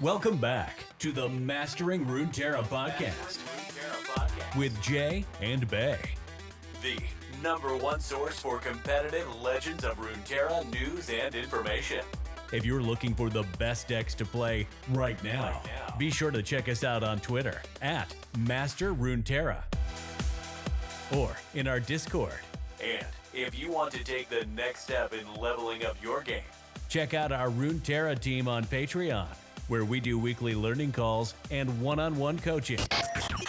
Welcome back to the Mastering Runeterra podcast with Jay and Bay, the #1 source for competitive Legends of Runeterra news and information. If you're looking for the best decks to play right now, be sure to check us out on Twitter at Master Runeterra or in our Discord. And if you want to take the next step in leveling up your game, check out our Runeterra team on Patreon, where we do weekly learning calls and one-on-one coaching.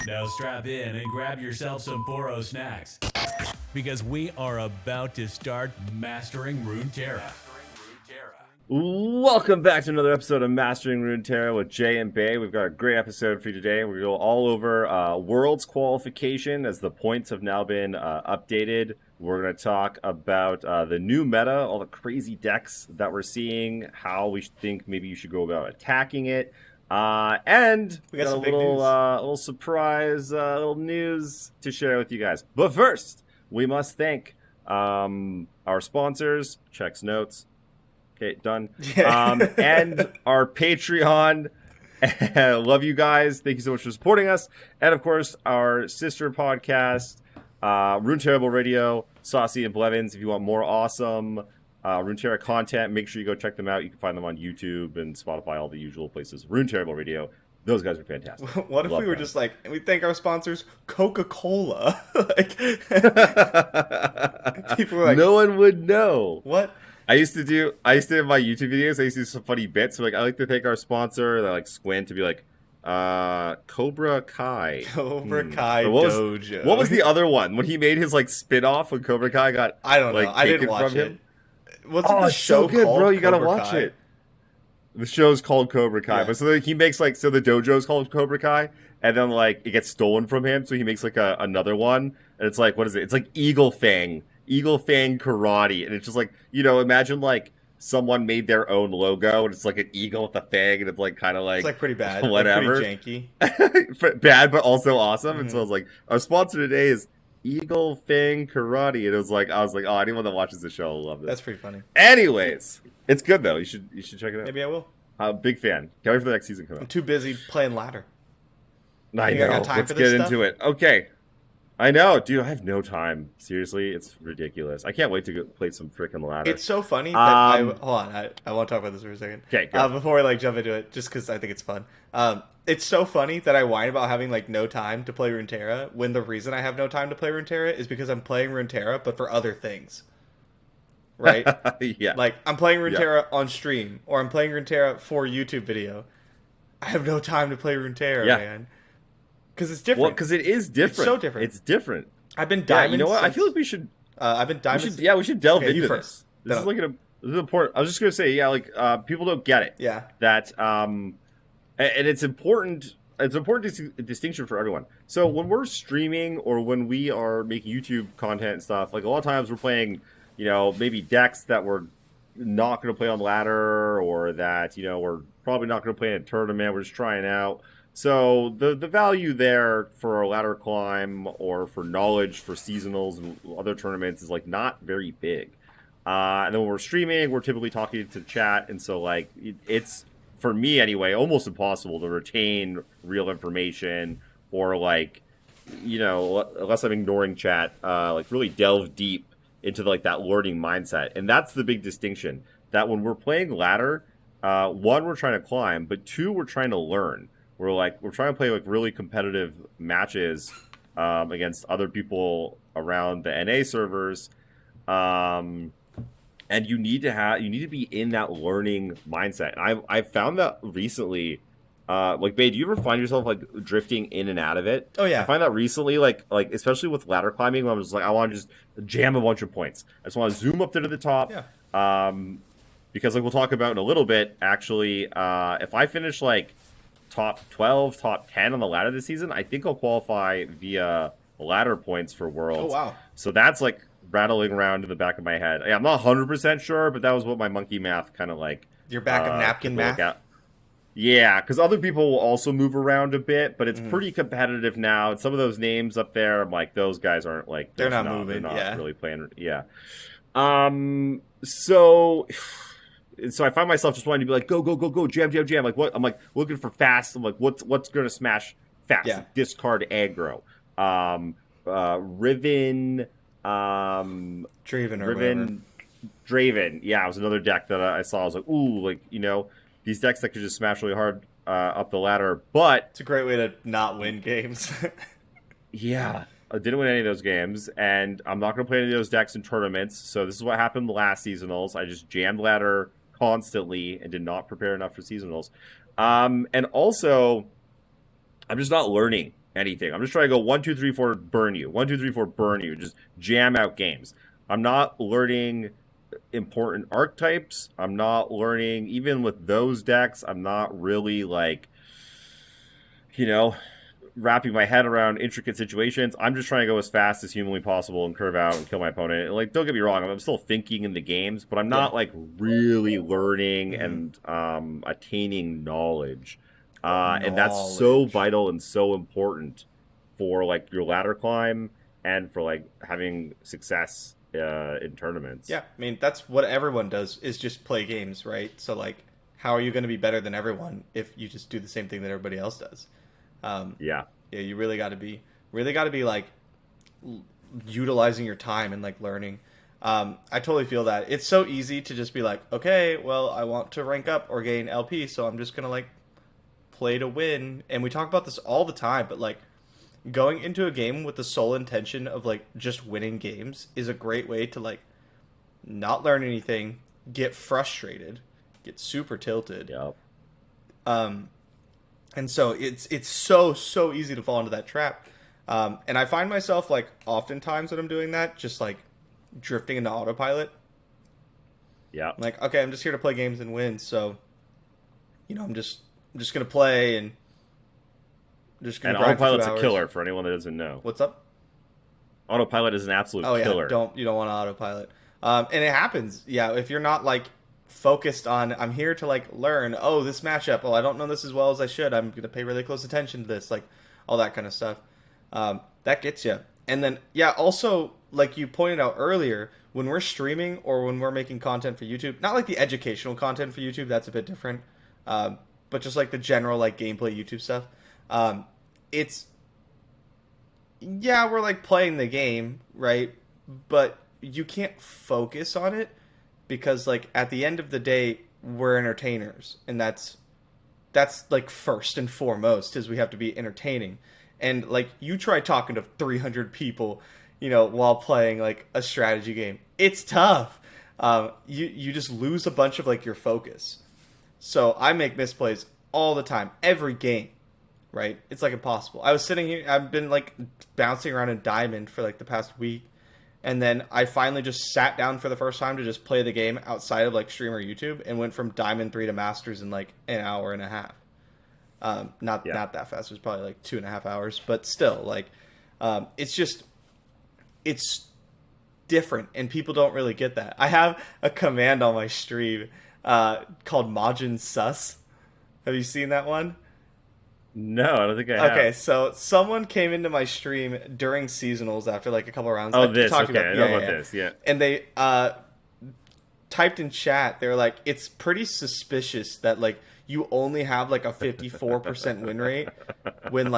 Now strap in and grab yourself some Poro snacks, because we are about to start Mastering Runeterra. Welcome back to another episode of Mastering Runeterra with Jay and Bay. We've got a great episode for you today. We go all over Worlds qualification as the points have now been updated. We're going to talk about the new meta, all the crazy decks that we're seeing, how we think maybe you should go about attacking it. And we got a little surprise, little news to share with you guys. But first, we must thank our sponsors, checks notes. Okay, done. And our Patreon. Love you guys. Thank you so much for supporting us. And, of course, our sister podcast, Runeterra Radio, Saucy and Blevins. If you want more awesome Runeterra content, make sure you go check them out. You can find them on YouTube and Spotify, all the usual places. Runeterra Radio. Those guys are fantastic. What if we were just like, and we thank our sponsors, Coca-Cola? People were like, no one would know. What? I used to have my YouTube videos. I used to do some funny bits. So, like, I like to thank our sponsor. They like squint to be like, Cobra Kai. Cobra Kai Dojo. What was the other one? When he made his like spin-off when Cobra Kai got I don't know. I didn't watch it. What's the show so good, called bro? You gotta watch it. The show's called Cobra Kai, but so he makes like the dojo's called Cobra Kai, and then like it gets stolen from him, so he makes like another one, and it's like what is it? It's like Eagle Fang Karate, and it's just like, you know, imagine like someone made their own logo and it's like an eagle with a fang, and it's like kind of like, it's like pretty bad, whatever, like pretty janky, bad but also awesome. And so I was like, our sponsor today is Eagle Fang Karate, and I was like, oh, anyone that watches the show will love this. That's pretty funny. Anyways, it's good though. You should check it out. Maybe I will. Big fan. Can't wait for the next season to come out. I'm too busy playing ladder. I know. Let's get into it. Okay. I know, dude. I have no time. Seriously, it's ridiculous. I can't wait to play some freaking ladder. It's so funny that hold on. I want to talk about this for a second. Okay, go. Before we like jump into it, just because I think it's fun. It's so funny that I whine about having like no time to play Runeterra when the reason I have no time to play Runeterra is because I'm playing Runeterra, but for other things. Right? Yeah. Like I'm playing Runeterra on stream, or I'm playing Runeterra for YouTube video. I have no time to play Runeterra, man. Because it's different. Well, because it is different. It's so different. It's different. I've been diamond. You know what? I feel like we should. I've been diamond. We should delve into you this. This is like this is important. I was just gonna say, like people don't get it. Yeah. That and it's important. It's an important distinction for everyone. So when we're streaming or when we are making YouTube content and stuff, like a lot of times we're playing, you know, maybe decks that we're not going to play on ladder, or that, you know, we're probably not going to play in a tournament. We're just trying out. So the value there for a ladder climb or for knowledge for seasonals and other tournaments is like not very big. And then when we're streaming, we're typically talking to chat, and so like it's, for me anyway, almost impossible to retain real information, or like, you know, unless I'm ignoring chat, like really delve deep into like that learning mindset. And that's the big distinction, that when we're playing ladder, one, we're trying to climb, but two, we're trying to learn. We're trying to play like really competitive matches against other people around the NA servers, and you need to be in that learning mindset. And I've found that recently. Like, Babe, do you ever find yourself like drifting in and out of it? Oh yeah, I find that recently, like especially with ladder climbing, when I was like, I want to just jam a bunch of points. I just want to zoom up to the top. Yeah. Because like we'll talk about in a little bit, actually, if I finish like top 12, top 10 on the ladder this season, I think I'll qualify via ladder points for Worlds. Oh wow. So that's like rattling around in the back of my head. I'm not 100% sure, but that was what my monkey math kind of like. Your back of napkin math? Yeah, because other people will also move around a bit, but it's pretty competitive now. And some of those names up there, I'm like, those guys aren't like... They're not moving, They're not really playing... Yeah. So... so I find myself just wanting to be like, go, jam. Like what? I'm like looking for fast. I'm like, what's going to smash fast? Yeah. Like, discard aggro. Riven. Draven. Draven. Yeah, it was another deck that I saw. I was like, ooh, like these decks that could just smash really hard up the ladder. But it's a great way to not win games. yeah. I didn't win any of those games, and I'm not going to play any of those decks in tournaments. So this is what happened the last seasonals. I just jammed ladder constantly and did not prepare enough for seasonals. And also, I'm just not learning anything. I'm just trying to go 1, 2, 3, 4, burn you. 1, 2, 3, 4, burn you. Just jam out games. I'm not learning important archetypes. I'm not learning, even with those decks, I'm not really wrapping my head around intricate situations. I'm just trying to go as fast as humanly possible and curve out and kill my opponent. And, don't get me wrong, I'm still thinking in the games, but I'm not really learning and attaining knowledge. And that's so vital and so important for your ladder climb and for having success in tournaments. Yeah, I mean that's what everyone does is just play games, right? So how are you going to be better than everyone if you just do the same thing that everybody else does? Yeah, you really got to be utilizing your time and learning. I totally feel that it's so easy to just be like, okay, well, I want to rank up or gain LP, so I'm just gonna play to win. And we talk about this all the time, but going into a game with the sole intention of just winning games is a great way to not learn anything, get frustrated, get super tilted. Yep. And so it's so easy to fall into that trap. And I find myself oftentimes when I'm doing that, just drifting into autopilot. Yeah. Okay, I'm just here to play games and win. So, I'm just gonna play and just gonna. And autopilot's a killer for anyone that doesn't know. What's up? Autopilot is an absolute killer. You don't want to autopilot. And it happens. Yeah, if you're not focused on, I'm here to learn, oh, this matchup, I don't know this as well as I should, I'm gonna pay really close attention to this, all that kind of stuff. That gets you. And then also you pointed out earlier, when we're streaming or when we're making content for YouTube, not the educational content for YouTube, that's a bit different, but just the general gameplay YouTube stuff, it's we're playing the game, right? But you can't focus on it because at the end of the day, we're entertainers, and that's first and foremost, is we have to be entertaining. And you try talking to 300 people, while playing a strategy game, it's tough. You just lose a bunch of your focus. So I make misplays all the time, every game, right? It's impossible. I was sitting here, I've been bouncing around in Diamond for the past week. And then I finally just sat down for the first time to just play the game outside of stream or YouTube, and went from Diamond 3 to Masters in an hour and a half. Not that fast. It was probably 2.5 hours, but still, it's different, and people don't really get that. I have a command on my stream called Majin Sus. Have you seen that one? No, I don't think I have. Okay, so someone came into my stream during seasonals after a couple of rounds. Oh, this, okay, I know about this, yeah. And they typed in chat, they were like, it's pretty suspicious that you only have a 54% win rate when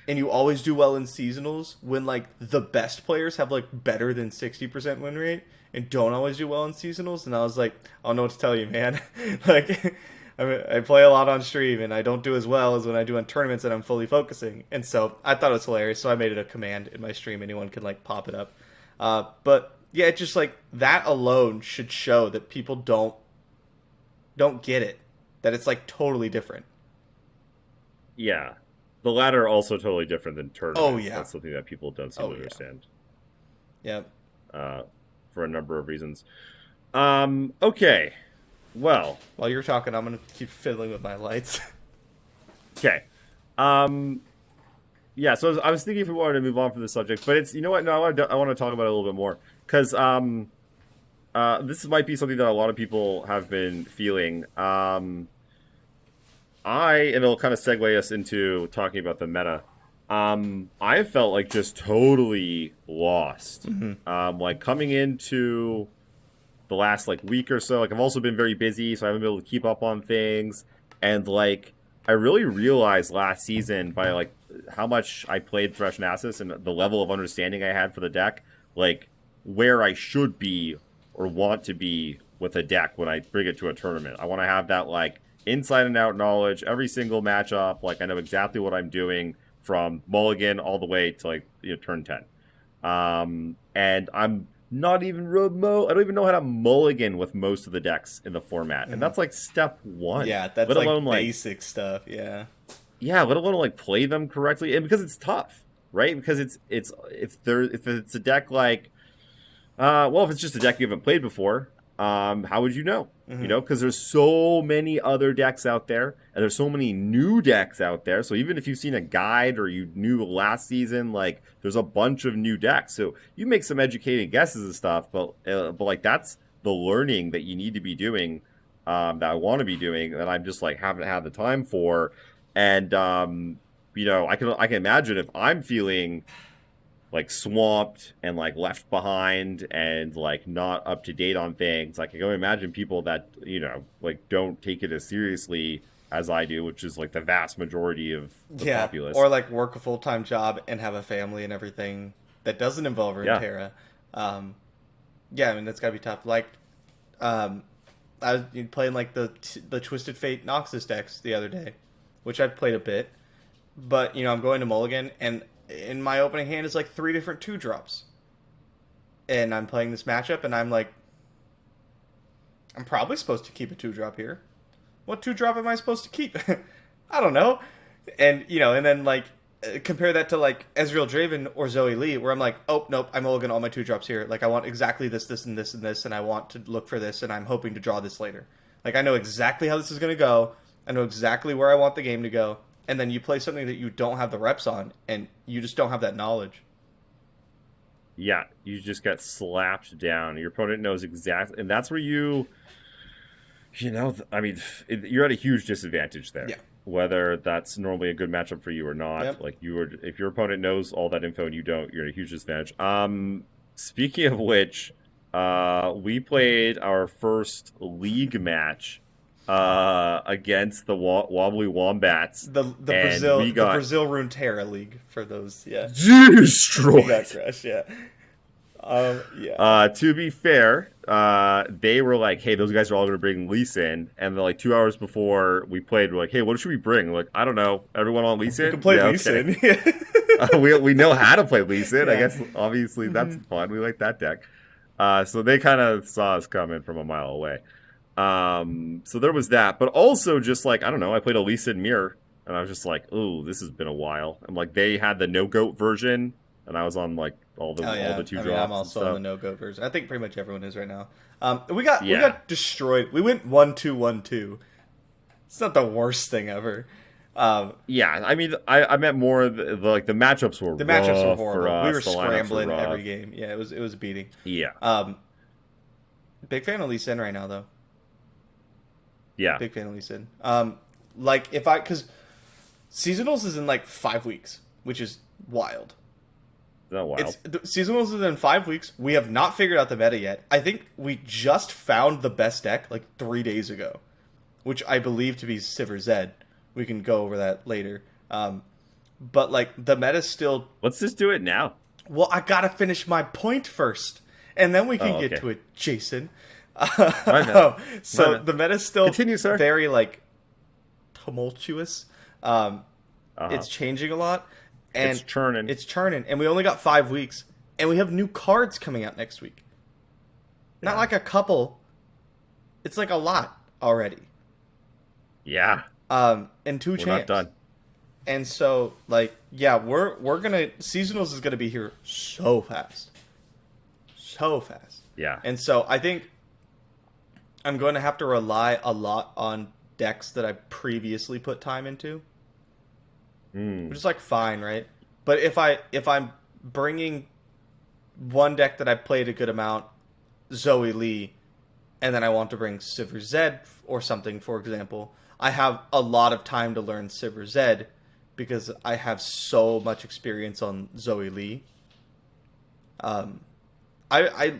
and you always do well in seasonals when the best players have better than 60% win rate and don't always do well in seasonals. And I was like, I don't know what to tell you, man. I play a lot on stream, and I don't do as well as when I do on tournaments that I'm fully focusing. And so I thought it was hilarious, so I made it a command in my stream. Anyone can pop it up. But yeah, it's just that alone should show that people don't get it, that it's totally different. Yeah, the latter also totally different than tournaments. Oh yeah, that's something that people don't seem to understand. Yeah. For a number of reasons. Okay. Well, while you're talking, I'm going to keep fiddling with my lights. Okay. Yeah, so I was thinking if we wanted to move on from the subject, but it's, you know what? No, I want to talk about it a little bit more, because this might be something that a lot of people have been feeling. And it'll kind of segue us into talking about the meta. I felt just totally lost. Mm-hmm. Coming into the last like week or so. Like I've also been very busy, so I haven't been able to keep up on things. And like I really realized last season by like how much I played Thresh Nasus and the level of understanding I had for the deck, like where I should be or want to be with a deck when I bring it to a tournament. I want to have that like inside and out knowledge, every single matchup. Like I know exactly what I'm doing from mulligan all the way to like turn 10. And I'm not even remote. I don't even know how to mulligan with most of the decks in the format, and that's like step one. Yeah, that's let alone, like basic stuff. Yeah, let alone like play them correctly, and because it's tough, right? Because it's if it's a deck like, if it's just a deck you haven't played before, how would you know? Mm-hmm. You know, because there's so many other decks out there, and there's so many new decks out there. So even if you've seen a guide or you knew last season, like there's a bunch of new decks. So you make some educated guesses and stuff, but like that's the learning that you need to be doing, that I want to be doing, that I'm just like haven't had the time for. And I can imagine if I'm feeling like swamped and like left behind and like not up to date on things. Like I can imagine people that, like don't take it as seriously as I do, which is like the vast majority of the populace. Or like work a full-time job and have a family and everything that doesn't involve Runeterra. I mean, that's gotta be tough. Like, I was playing like the Twisted Fate Noxus decks the other day, which I've played a bit, but I'm going to mulligan, and in my opening hand is like 3 different 2-drops. And I'm playing this matchup, and I'm like, I'm probably supposed to keep a 2-drop here. What 2-drop am I supposed to keep? I don't know. And, and then like, compare that to like Ezreal Draven or Zoe Lee, where I'm like, oh, nope, I'm mulligan all my 2-drops here. Like, I want exactly this, and this, and this, and I want to look for this, and I'm hoping to draw this later. Like, I know exactly how this is going to go. I know exactly where I want the game to go. And then you play something that you don't have the reps on, and you just don't have that knowledge. Yeah, you just got slapped down. Your opponent knows exactly, and that's where you're at a huge disadvantage there. Yeah. Whether that's normally a good matchup for you or not. Yep. Like if your opponent knows all that info and you don't, you're at a huge disadvantage. Speaking of which, we played our first league match against the Wobbly Wombats. The Brazil Runeterra League, for those, destroyed. We got crushed, yeah. To be fair, they were like, hey, those guys are all going to bring Lee Sin. And then like 2 hours before we played, we're like, hey, what should we bring? We're like, I don't know. Everyone on Lee Sin? We can play Lee Sin. We know how to play Lee Sin. Yeah. I guess, obviously, that's fun. We like that deck. So they kind of saw us coming from a mile away. So there was that. But also just like, I don't know, I played a Lee Sin Mirror. And I was just like, oh, this has been a while. And like, they had the no-goat version. And I was on like all the 2 drops. I'm also on the no-go version. I think pretty much everyone is right now. We got destroyed. We went 1-2-1-2. It's not the worst thing ever. I mean, I meant more the matchups were horrible. For us. We were scrambling every game. Yeah, it was a beating. Yeah. Big fan of Lee Sin right now though. Yeah. Big fan of Lee Sin. Because seasonals is in like 5 weeks, which is wild. Oh, wow. Seasonals is in 5 weeks. We have not figured out the meta yet. I think we just found the best deck like 3 days ago, which I believe to be Sivir Zed. We can go over that later. But like the meta's still. Let's just do it now. Well, I gotta finish my point first, and then we can get to it, Jason. So the meta's still continue, sir. Very like tumultuous. It's changing a lot. And it's churning, and we only got 5 weeks, and we have new cards coming out next week. Not like a couple, it's like a lot already. Yeah. And 2 champs. We're not done. And so, like, yeah, we're gonna seasonals is gonna be here so fast, Yeah. And so I think I'm going to have to rely a lot on decks that I previously put time into. Which is like fine, right? But if I'm bringing one deck that I played a good amount, Zoe Lee, and then I want to bring Sivir Zed or something, for example, I have a lot of time to learn Sivir Zed because I have so much experience on Zoe Lee. I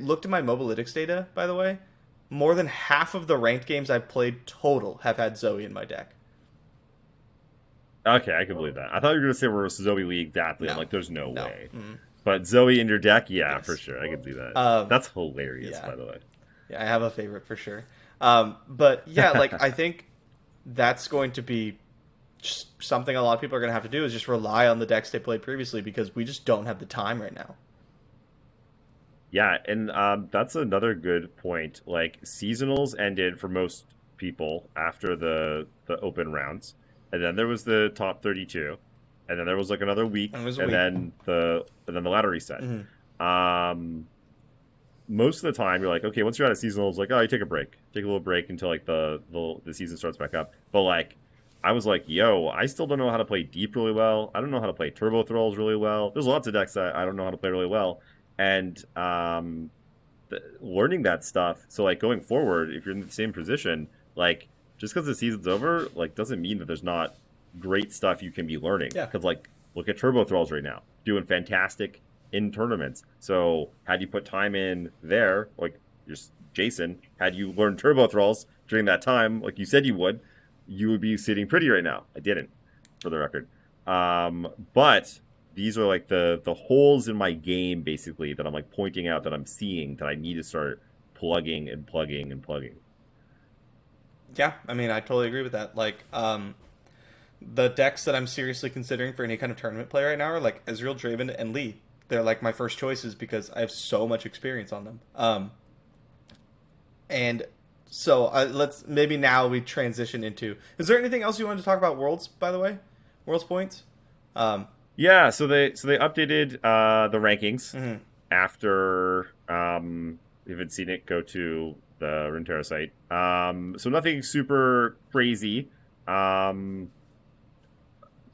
looked at my Mobalytics data, by the way, more than half of the ranked games I've played total have had Zoe in my deck. Okay, I can believe that. I thought you were going to say we're a Zoe League athlete. No. I'm like, there's no No. way. Mm. But Zoe in your deck, yeah, Yes. for sure. I can see that. That's hilarious, yeah. by the way. Yeah, I have a favorite for sure. But yeah, like I think that's going to be just something a lot of people are going to have to do is just rely on the decks they played previously because we just don't have the time right now. Yeah, and that's another good point. Like, seasonals ended for most people after the open rounds. And then there was the top 32. And then there was like another week. Then the ladder reset. Mm-hmm. Most of the time, you're like, okay, once you're out of seasonals, like, oh, you take a break. Take a little break until like the season starts back up. But like, I was like, yo, I still don't know how to play deep really well. I don't know how to play turbo thralls really well. There's lots of decks that I don't know how to play really well. And learning that stuff, so like going forward, if you're in the same position, like just because the season's over, like doesn't mean that there's not great stuff you can be learning. Yeah. Because like look at turbo thralls right now, doing fantastic in tournaments. So had you put time in there, like Jason, had you learned turbo thralls during that time, like you said you would be sitting pretty right now. I didn't, for the record. But these are like the holes in my game, basically, that I'm like pointing out that I'm seeing that I need to start plugging and plugging and plugging. Yeah, I mean, I totally agree with that. Like, the decks that I'm seriously considering for any kind of tournament play right now are like Ezreal, Draven, and Lee. They're like my first choices because I have so much experience on them. And so let's maybe now we transition into. Is there anything else you wanted to talk about Worlds? By the way, Worlds points. Yeah, so they updated the rankings after. If you haven't seen it, go to the Runeterra site. So nothing super crazy.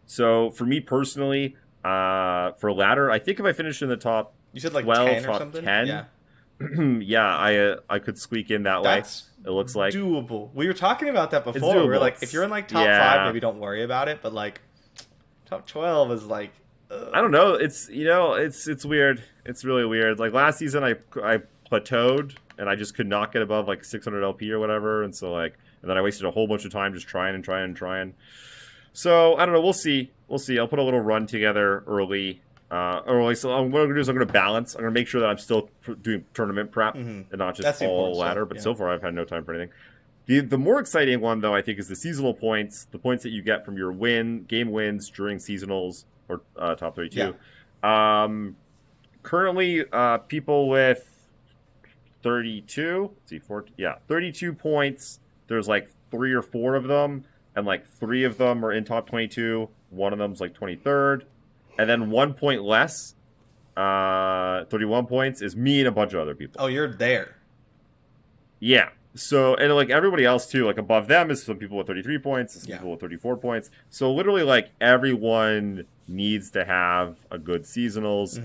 So for me personally, for ladder, I think if I finished in the top, you said like 12, 10 or top something. 10, Yeah. yeah, I could squeak in that That's way. It looks like doable. We were talking about that before. doable. We were like, if you're in like top 5, maybe don't worry about it. But like top 12 is like, I don't know. It's it's weird. It's really weird. Like last season, I plateaued and I just could not get above like 600 LP or whatever, and so like, and then I wasted a whole bunch of time just trying. So I don't know. We'll see. I'll put a little run together early. So what I'm going to do is I'm going to balance. I'm going to make sure that I'm still doing tournament prep and not just That's all ladder. But so far, I've had no time for anything. The more exciting one, though, I think, is the seasonal points. The points that you get from your game wins during seasonals or top 32. Yeah. Currently, people with 32. Let's see, 32 points. There's like 3 or 4 of them, and like 3 of them are in top 22. One of them's like 23rd. And then 1 point less, 31 points, is me and a bunch of other people. Oh, you're there. Yeah. So, and like everybody else too, like above them is some people with 33 points, some people with 34 points. So literally like everyone needs to have a good seasonals.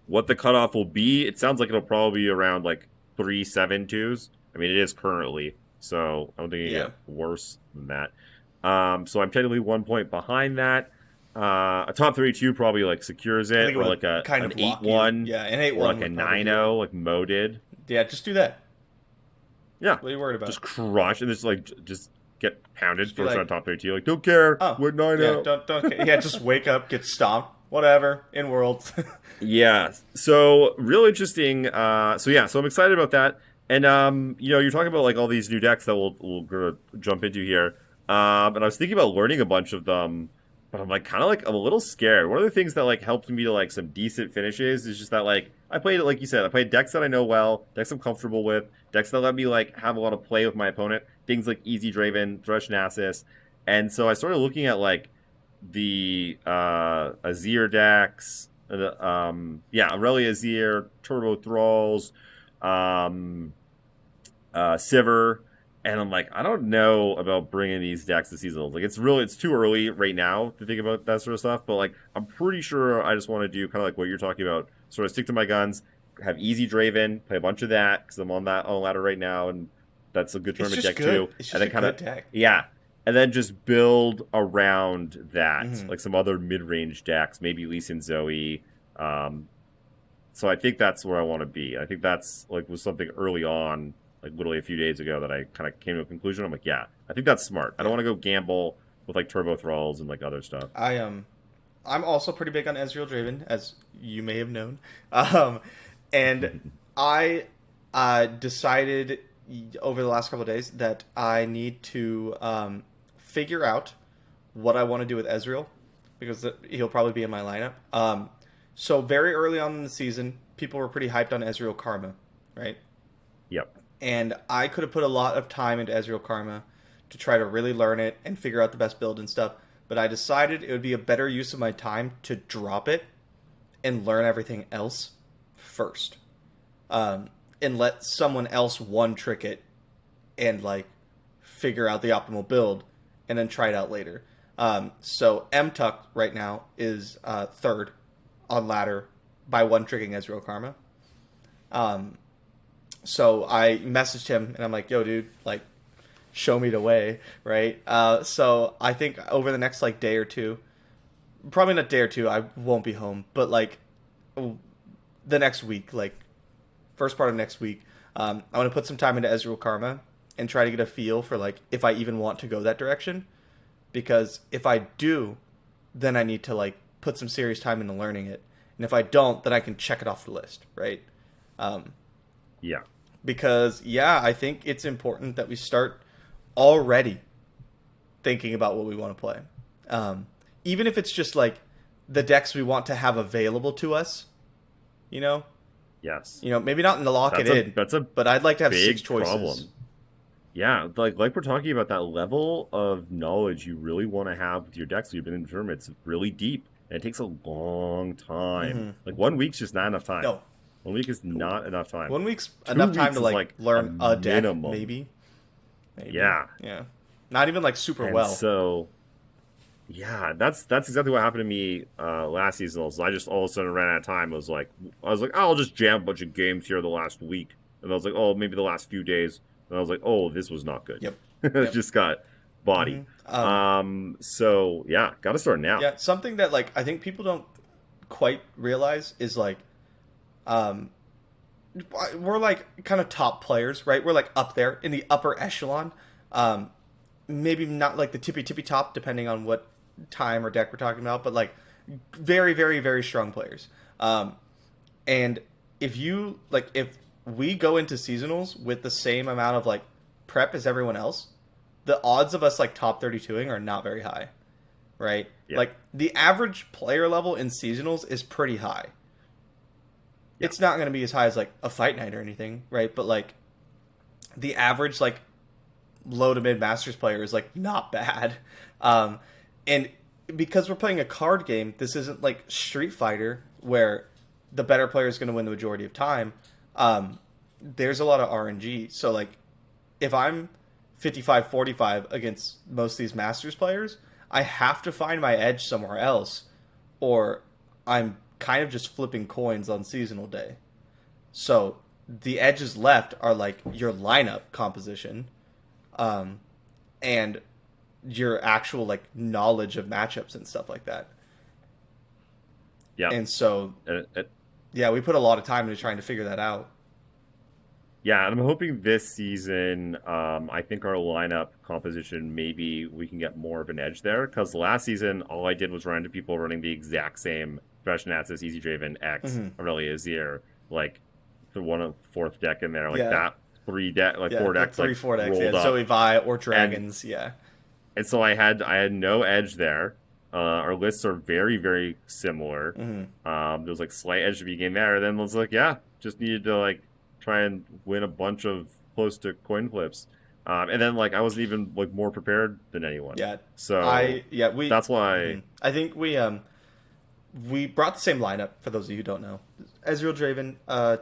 What the cutoff will be, it sounds like it'll probably be around like 3.72s. I mean, it is currently, so I don't think it get worse than that. So I'm technically 1 point behind that. A top 32 probably like secures it, or like an 8-1, yeah, an 8-1, or like a 9-0, like Mo did. Yeah, just do that. Yeah, what are you worried about? Just crush and just get pounded for like, top 32. Like, don't care. We're 9-0. Yeah, don't care. Yeah, just wake up, get stomped, whatever. In Worlds. Yeah. So real interesting. So I'm excited about that. And you're talking about like all these new decks that we'll gonna jump into here. And I was thinking about learning a bunch of them. But I'm like kind of like I'm a little scared. One of the things that like helped me to like some decent finishes is just that like I played, like you said, I played decks that I know well, decks I'm comfortable with, decks that let me like have a lot of play with my opponent. Things like Easy Draven, Thresh Nasus, and so I started looking at like the Azir decks, Aurelia Azir, Turbo Thralls, Sivir. And I'm like, I don't know about bringing these decks to seasonals. Like, it's too early right now to think about that sort of stuff. But like, I'm pretty sure I just want to do kind of like what you're talking about. Sort of stick to my guns, have Easy Draven, play a bunch of that because I'm on ladder right now, and that's a good tournament deck too. It's just and then kind of deck. Yeah, and then just build around that, like some other mid-range decks, maybe Lee Sin Zoe, So I think that's where I want to be. I think that's like was something early on, like literally a few days ago, that I kind of came to a conclusion. I'm like, yeah, I think that's smart. I don't want to go gamble with like turbo thralls and like other stuff. I'm also pretty big on Ezreal Draven, as you may have known. And I decided over the last couple of days that I need to figure out what I want to do with Ezreal, because he'll probably be in my lineup. So very early on in the season, people were pretty hyped on Ezreal Karma, right? Yep. And I could have put a lot of time into Ezreal Karma to try to really learn it and figure out the best build and stuff. But I decided it would be a better use of my time to drop it and learn everything else first. And let someone else one-trick it and, like, figure out the optimal build and then try it out later. So M-Tuck right now is third on ladder by one-tricking Ezreal Karma. So I messaged him, and I'm like, yo, dude, like, show me the way, right? So I think over the next, like, day or two, probably not day or two, I won't be home, but, like, the next week, like, first part of next week, I want to put some time into Ezreal Karma and try to get a feel for, like, if I even want to go that direction. Because if I do, then I need to, like, put some serious time into learning it. And if I don't, then I can check it off the list, right? Yeah. Because, yeah, I think it's important that we start already thinking about what we want to play. Even if it's just, like, the decks we want to have available to us, you know? Yes. You know, maybe not in the lock That's it a- in, that's a but I'd like to have big 6 choices. problem. Yeah, like we're talking about, that level of knowledge you really want to have with your decks. You've been in tournaments really deep, and it takes a long time. Mhm. Like 1 week's just not enough time. No. 1 week is not enough time. 1 week's 2 enough time weeks to, is, like learn a deck, minimum. maybe. Yeah. Yeah. Not even, like, super And well. so, yeah, that's exactly what happened to me last season. So I just all of a sudden ran out of time. I was like, oh, I'll just jam a bunch of games here the last week, and I was like, oh, maybe the last few days, and I was like, oh, this was not good. Yep. It just got body. So yeah, got to start now. Yeah, something that, like, I think people don't quite realize is, like, we're, like, kind of top players, right? We're, like, up there in the upper echelon. Maybe not, like, the tippy top, depending on what time or deck we're talking about, but, like, very, very, very strong players. And if we go into seasonals with the same amount of, like, prep as everyone else, the odds of us, like, top 32ing are not very high, right? Yeah. Like, the average player level in seasonals is pretty high. Yeah. It's not going to be as high as, like, a fight night or anything, right? But, like, the average, like, low to mid Masters player is, like, not bad. And because we're playing a card game, this isn't like Street Fighter where the better player is going to win the majority of time. There's a lot of RNG. So, like, if I'm 55-45 against most of these Masters players, I have to find my edge somewhere else, or I'm kind of just flipping coins on seasonal day. So the edges left are, like, your lineup composition, and your actual, like, knowledge of matchups and stuff like that. Yeah. And so, yeah, we put a lot of time into trying to figure that out. Yeah, and I'm hoping this season, I think our lineup composition, maybe we can get more of an edge there. Because last season, all I did was run into people running the exact same Thresh-Naxxus, Easy Draven, X, Aurelia Azir, like the 4th deck in there, like that 4 decks, 4 decks, rolled up. Zoe Vi or Dragons, And so I had no edge there. Our lists are very, very similar. There was, like, slight edge to be gained there. And then it was like, yeah, just needed to, like, try and win a bunch of close to coin flips. And then, like, I wasn't even, like, more prepared than anyone. Yeah. So that's why I think we brought the same lineup, for those of you who don't know. Ezreal Draven,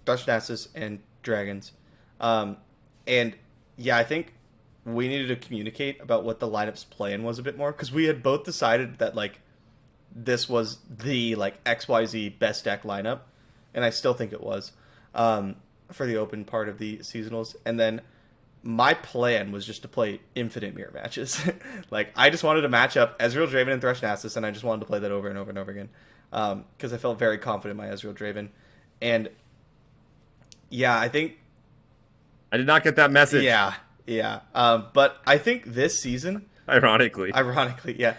Thresh-Naxxus, and Dragons. And yeah, I think we needed to communicate about what the lineup's plan was a bit more, because we had both decided that, like, this was the, like, XYZ best deck lineup, and I still think it was, for the open part of the seasonals. And then my plan was just to play infinite mirror matches. Like, I just wanted to match up Ezreal Draven and Thresh-Naxxus, and I just wanted to play that over and over and over again, because I felt very confident in my Ezreal Draven. And yeah, I think I did not get that message. yeah. But I think this season, Ironically, yeah,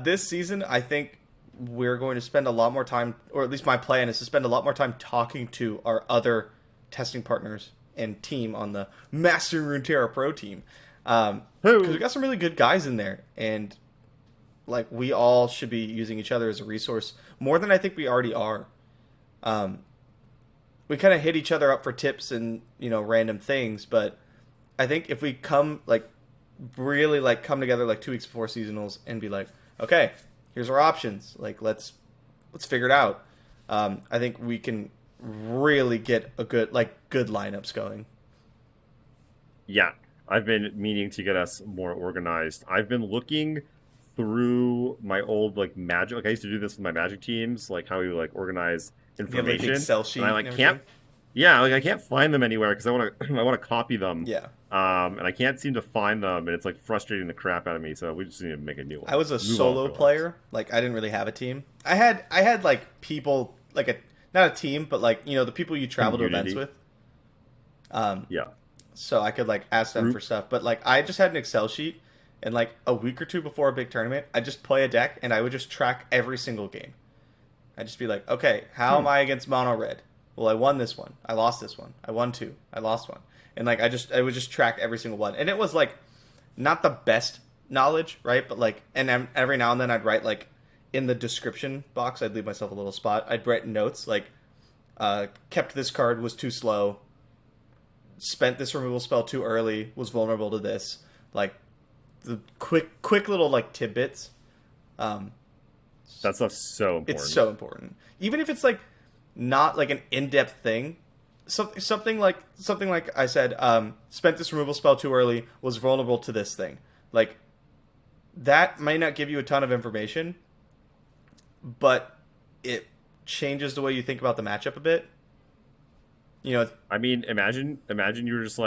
this season I think we're going to spend a lot more time, or at least my plan is to spend a lot more time talking to our other testing partners and team on the Master Runeterra Pro team, because we got some really good guys in there, and like we all should be using each other as a resource more than I think we already are. We kind of hit each other up for tips and random things, but I think if we come together like 2 weeks before seasonals and be like, okay, here's our options, like let's figure it out. I think we can really get a good lineups going. Yeah, I've been meaning to get us more organized. I've been looking through my old Magic. Like I used to do this with my Magic teams, like how we organize information. You have, Excel sheet. And I can't. Yeah, I can't find them anywhere because I want to copy them. Yeah. And I can't seem to find them, and it's frustrating the crap out of me. So we just need to make a new one. I was a solo player. I didn't really have a team. I had people not a team, but the people you travel Community. to events with. Yeah. So I could ask them for stuff, but I just had an Excel sheet, and a week or two before a big tournament, I just play a deck and I would just track every single game. I'd just be like, okay, how am I against mono red? Well, I won this one. I lost this one. I won 2. I lost 1. And I would just track every single one. And it was not the best knowledge, right? But and every now and then I'd write in the description box, I'd leave myself a little spot. I'd write notes kept this card, was too slow, spent this removal spell too early, was vulnerable to this. The quick little I That stuff's so important. It's so important. Even if it's not an in-depth thing, something like I said, spent this removal spell too early, was vulnerable to this thing. That might not give you a ton of information, but it changes the way you think about the matchup a bit. I mean, imagine you were just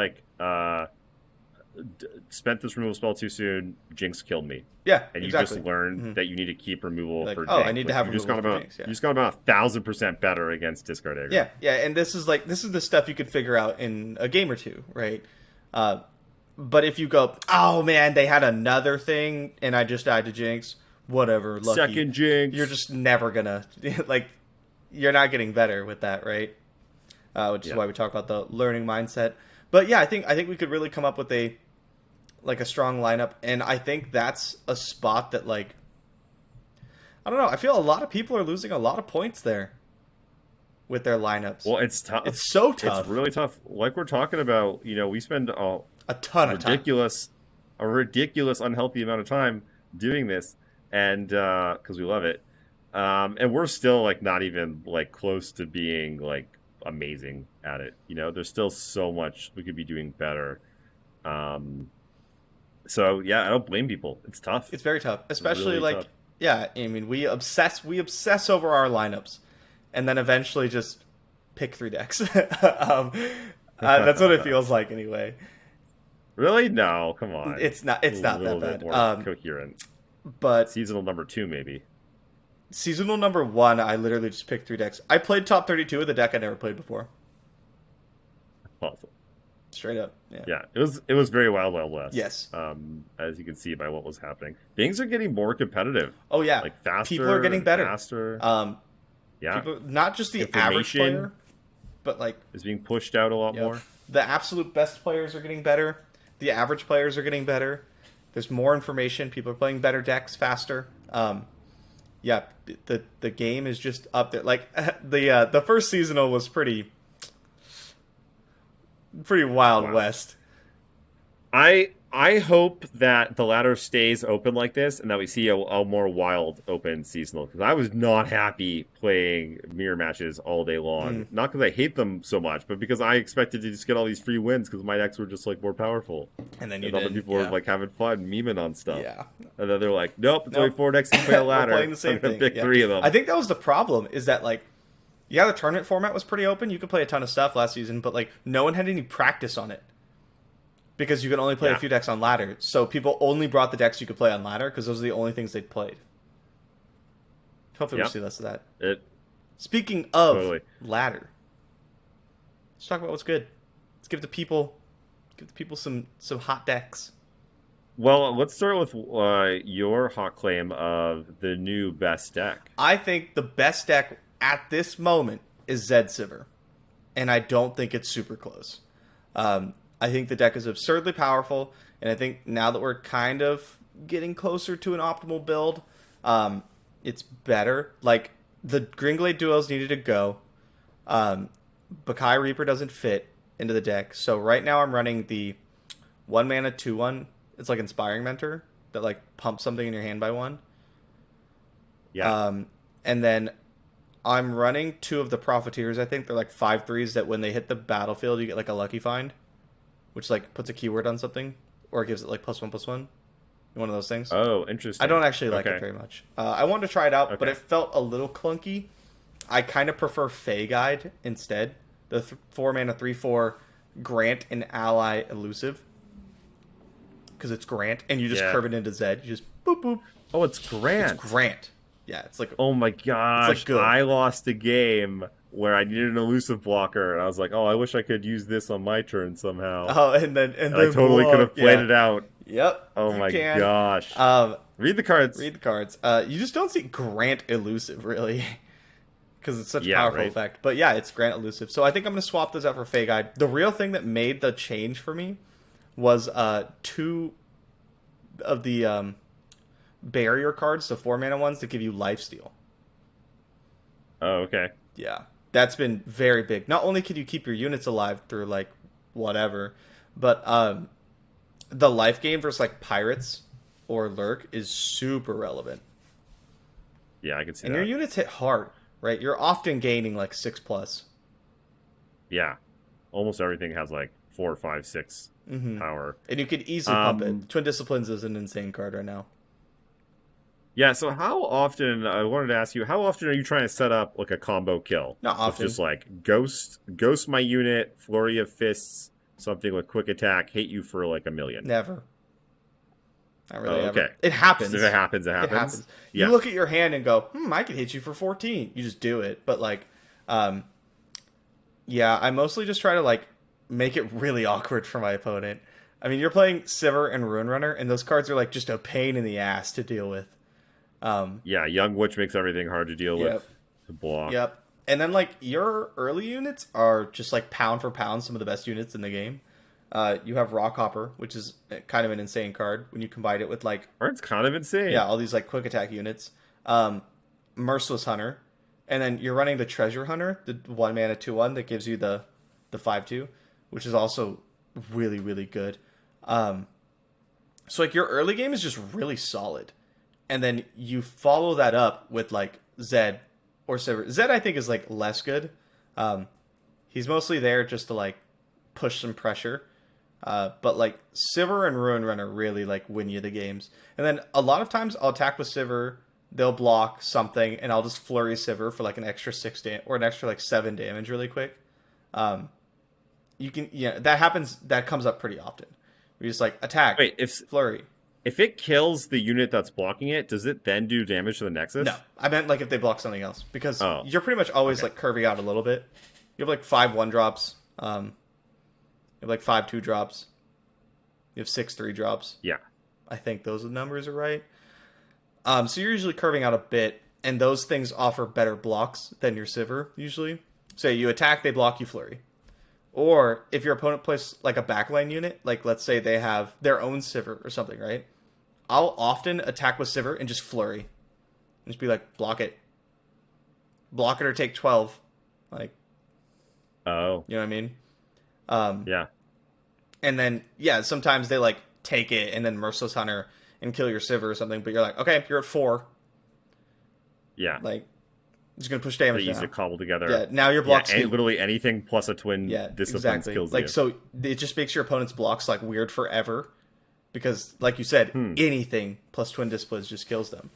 spent this removal spell too soon, Jinx killed me. Yeah, and you exactly. just learned that you need to keep removal for Jinx. I need to have removal for Jinx. Yeah. You just got about 1,000% better against discard aggro. Yeah, and this is the stuff you could figure out in a game or two, right? But if you go, oh man, they had another thing, and I just died to Jinx, whatever, lucky. Second Jinx. You're just never gonna you're not getting better with that, right? Which is why we talk about the learning mindset. But yeah, I think we could really come up with a strong lineup, and I think that's a spot that I don't know. I feel a lot of people are losing a lot of points there with their lineups. Well, it's tough. It's so tough. It's really tough. Like we're talking about, we spend a ton of a ridiculous, unhealthy amount of time doing this, and because we love it, and we're still not even close to being amazing at it. There's still so much we could be doing better. So yeah, I don't blame people. It's tough. It's very tough, especially really tough. Yeah. I mean, we obsess over our lineups, and then eventually just pick 3 decks. That's what it feels like, anyway. Really? No, come on. It's not that bad. More coherent. But seasonal number 2, maybe. Seasonal number 1, I literally just picked 3 decks. I played top 32 with a deck I never played before. Awesome. Straight up, yeah. It was very Wild Wild West. Yes. As you can see by what was happening, things are getting more competitive. Oh yeah, faster. People are getting better. Faster. Yeah. People, not just the average player, but is being pushed out a lot more. The absolute best players are getting better. The average players are getting better. There's more information. People are playing better decks faster. Yeah, the game is just up there. The first seasonal was pretty Wild West. I hope that the ladder stays open like this and that we see a more wild open seasonal, because I was not happy playing mirror matches all day long. Not because I hate them so much, but because I expected to just get all these free wins because my decks were just more powerful. And then other people were having fun memeing on stuff. Yeah. And then they're like, nope, it's only 4 decks you play a ladder. We're playing the same thing. Pick 3 of them. I think that was the problem, is that the tournament format was pretty open. You could play a ton of stuff last season, but no one had any practice on it. Because you could only play a few decks on ladder. So people only brought the decks you could play on ladder because those are the only things they'd played. Hopefully we'll see less of that. Speaking of ladder, Let's talk about what's good. Let's give the people some hot decks. Well, let's start with your hot claim of the new best deck. I think the best deck at this moment is Zed Sivir, and I don't think it's super close. I think the deck is absurdly powerful, and I think now that we're kind of getting closer to an optimal build, it's better. Like, the Greenglade duos needed to go. Bakai Reaper doesn't fit into the deck, so right now I'm running the 1 mana 2/1. It's like Inspiring Mentor that like pumps something in your hand by 1. Yeah. And then I'm running 2 of the Profiteers. I think they're like 5/3s that when they hit the battlefield, you get like a Lucky Find, which like puts a keyword on something or gives it like +1/+1. One of those things. Oh, interesting. I don't actually like it very much. I wanted to try it out, but it felt a little clunky. I kind of prefer Fey Guide instead. The 4 mana 3/4 grant an ally elusive. Because it's Grant, and you just curve it into Zed. You just boop boop. Oh, it's Grant. It's Grant. Yeah, it's like. Oh my gosh! It's like good. I lost a game where I needed an elusive blocker, and I was like, "Oh, I wish I could use this on my turn somehow." Oh, and then I totally could have played it out. Yep. Oh my gosh. Read the cards. Read the cards. You just don't see Grant elusive really, because it's such a powerful effect. But yeah, it's Grant elusive. So I think I'm gonna swap those out for Fey Guide. The real thing that made the change for me was 2 of the barrier cards, the 4 mana ones that give you lifesteal. Oh, okay. Yeah, that's been very big. Not only can you keep your units alive through like whatever, but the life gain versus like pirates or lurk is super relevant. Yeah, I can see and that. And your units hit hard, right? You're often gaining like 6+. Yeah, almost everything has like 4, 5, 6 power, and you could easily pump it. Twin Disciplines is an insane card right now. Yeah, so how often, I wanted to ask you, how often are you trying to set up like a combo kill? Not often. Just like ghost my unit, flurry of fists, something with quick attack, hit you for like 1,000,000. Never. Not really. Okay. Ever. It happens. If it happens, it happens. It happens. Yeah. You look at your hand and go, I could hit you for 14. You just do it. But like, yeah, I mostly just try to like make it really awkward for my opponent. I mean, you're playing Sivir and Rune Runner, and those cards are like just a pain in the ass to deal with. Yeah, Young Witch makes everything hard to deal with. To block. Yep. And then like your early units are just like pound for pound some of the best units in the game. You have Rockhopper, which is kind of an insane card when you combine it with like... It's kind of insane. Yeah, all these like quick attack units. Merciless Hunter. And then you're running the Treasure Hunter, the 1 mana 2/1 that gives you the 5/2, which is also really, really good. So like your early game is just really solid. And then you follow that up with like Zed or Sivir. Zed I think is like less good. He's mostly there just to like push some pressure. But like Sivir and Ruin Runner really like win you the games. And then a lot of times I'll attack with Sivir, they'll block something, and I'll just flurry Sivir for like an extra 6 or an extra like 7 damage really quick. You can that happens. That comes up pretty often. You just like attack. Wait, flurry. If it kills the unit that's blocking it, does it then do damage to the Nexus? No, I meant like if they block something else, because you're pretty much always like curving out a little bit. You have like 5 1-drops. You have like 5 2-drops. You have 6 3-drops. Yeah, I think those numbers are right. So you're usually curving out a bit, and those things offer better blocks than your Sivir usually. Say you attack, they block, you flurry. Or if your opponent plays like a backline unit, like let's say they have their own Sivir or something, right? I'll often attack with Sivir and just flurry. And just be like, block it. Block it or take 12. Like, oh, you know what I mean? Yeah. And then, yeah, sometimes they like take it and then Merciless Hunter and kill your Sivir or something, but you're like, okay, you're at 4. Yeah. Like, just going to push damage easy to cobble together. Yeah, now your blocks... literally anything plus a twin disciplines kills you. So it just makes your opponent's blocks like weird forever. Because, like you said, anything plus twin disciplines just kills them.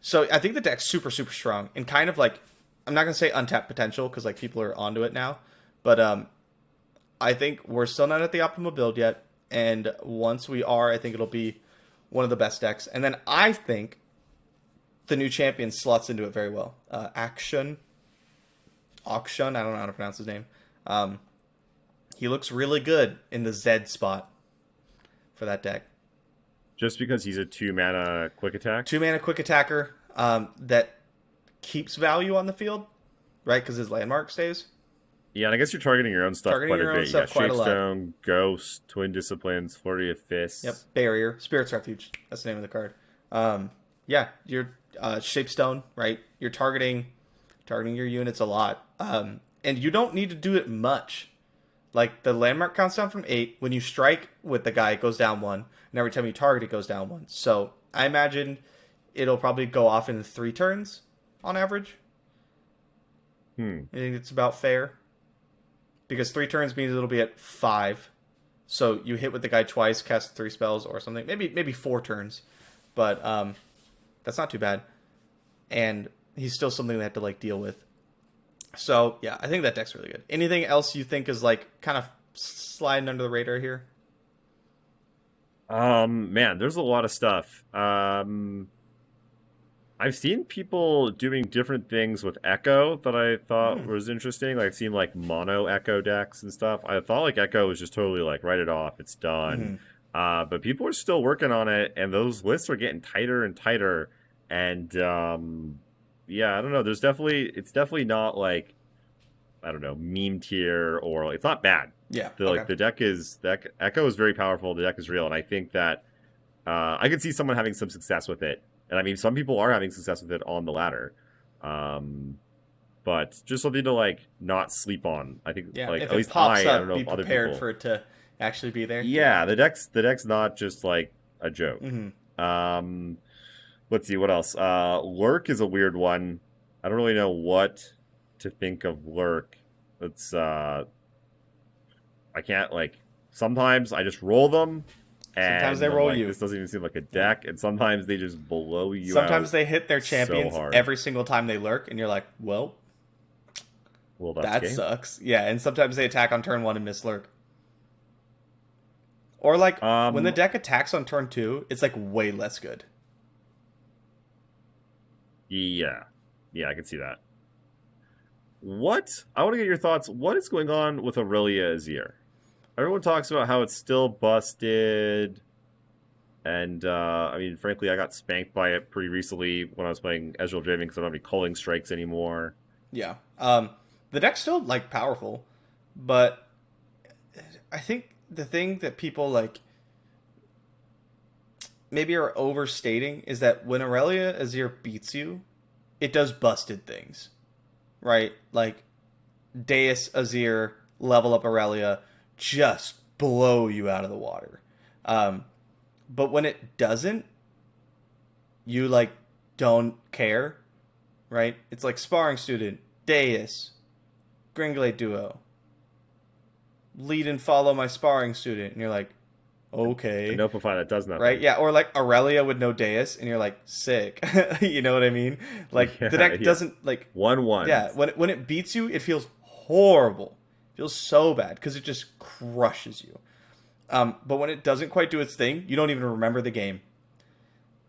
So I think the deck's super, super strong. And kind of like... I'm not going to say untapped potential, because like people are onto it now. But I think we're still not at the optimal build yet. And once we are, I think it'll be one of the best decks. And then I think the new champion slots into it very well. Auction, I don't know how to pronounce his name. He looks really good in the Zed spot for that deck. Just because he's a 2-mana quick attack? 2-mana quick attacker that keeps value on the field, right? Because his landmark stays. Yeah, and I guess you're targeting your own stuff Targeting quite your a own bit. You stuff got quite a lot. Shapestone, Ghost, Twin Disciplines, Flurry of Fists. Yep, Barrier, Spirit's Refuge. That's the name of the card. Yeah, you're Shapestone, right? You're targeting your units a lot, and you don't need to do it much. Like, the landmark counts down from 8. When you strike with the guy, it goes down 1. And every time you target, it goes down 1. So I imagine it'll probably go off in 3 turns on average. I think it's about fair. Because 3 turns means it'll be at 5. So you hit with the guy twice, cast 3 spells or something. Maybe 4 turns. But that's not too bad. And he's still something they have to, like, deal with. So, yeah, I think that deck's really good. Anything else you think is, like, kind of sliding under the radar here? Man, there's a lot of stuff. I've seen people doing different things with Echo that I thought was interesting. Like, I've seen, like, mono Echo decks and stuff. I thought, like, Echo was just totally, like, write it off, it's done. But people are still working on it, and those lists are getting tighter and tighter. And, yeah, I don't know. It's definitely not like, I don't know, meme tier, or it's not bad. Yeah. The Echo is very powerful. The deck is real, and I think that I could see someone having some success with it. And I mean, some people are having success with it on the ladder. But just something to, like, not sleep on. I think, Yeah, like, if at least it pops I up, don't know be if other prepared people. for it to actually be there. Yeah, the deck's not just like a joke. Let's see what else. Lurk is a weird one. I don't really know what to think of Lurk. It's I can't, like, sometimes I just roll them. And Sometimes they roll you. This doesn't even seem like a deck, and sometimes they just blow you out. Sometimes they hit their champions hard. every single time they lurk, and you're like, well, that game. sucks. Yeah, and sometimes they attack on turn 1 and miss lurk. Or, like, when the deck attacks on turn 2, it's, like, way less good. Yeah, I can see that. I want to get your thoughts. What is going on with Aurelia Azir? Everyone talks about how it's still busted. And, I mean, frankly, I got spanked by it pretty recently when I was playing Ezreal Draven because I don't have any Culling Strikes anymore. Yeah. The deck's still, like, powerful. But I think the thing that people, like, maybe are overstating is that when Aurelia Azir beats you, it does busted things. Right? Like, Deus Azir, level up Aurelia, just blow you out of the water. But when it doesn't, you, like, don't care, right? It's like Sparring Student, Deus, Gringlade Duo, lead and follow my Sparring Student, and you're like, okay. A Notify that does nothing. Right? Yeah, or like Aurelia with no Deus, and you're like, sick. You know what I mean? Like, the deck doesn't, like... 1/1. Yeah, when it beats you, it feels horrible. It feels so bad, because it just crushes you. But when it doesn't quite do its thing, you don't even remember the game.